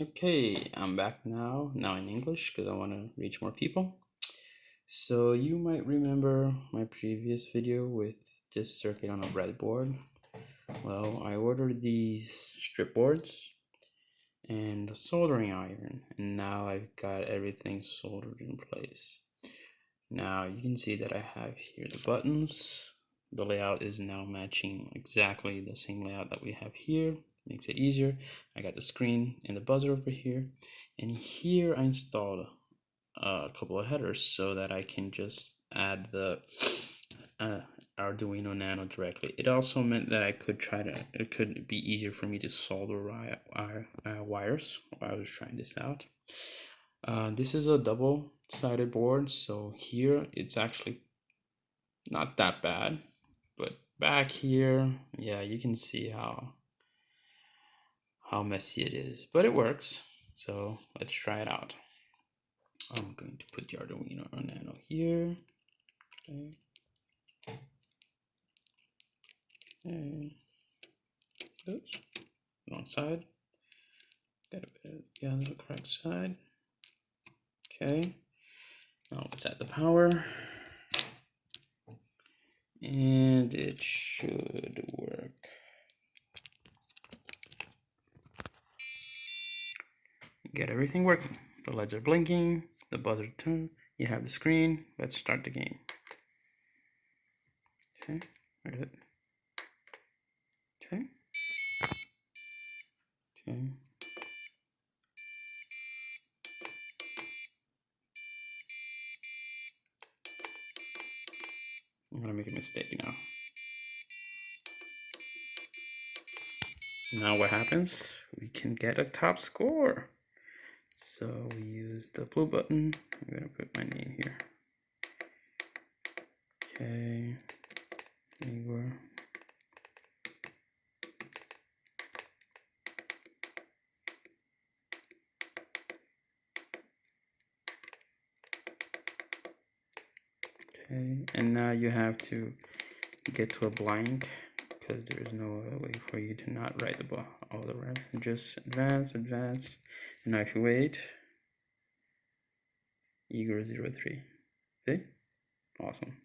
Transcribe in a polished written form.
Okay, I'm back now in English because I want to reach more people. So you might remember my previous video with this circuit on a breadboard. Well, I ordered these strip boards and a soldering iron, and now I've got everything soldered in place. Now you can see that I have here the buttons. The layout is now matching exactly the same layout that we have here. Makes it easier. I got the screen and the buzzer over here, and here I installed a couple of headers so that I can just add the Arduino Nano directly. It also meant that it could be easier for me to solder wires while I was trying this out. This is a double-sided board, so here it's actually not that bad, but back here, yeah, you can see how messy it is, but it works. So let's try it out. I'm going to put the Arduino Nano here. Okay. Oops, wrong side. Got the other correct side. Okay. Now let's add the power. And it should work. Get everything working. The LEDs are blinking, the buzzer turned, you have the screen. Let's start the game. Okay, where is it? Okay. Okay. I'm gonna make a mistake now. Now what happens? We can get a top score. So we use the blue button. I'm gonna put my name here. Okay, Igor. Okay, and now you have to get to a blank because there is no way for you to not write all the rest. And just advance. And now if you wait, Igor 03. See? Awesome.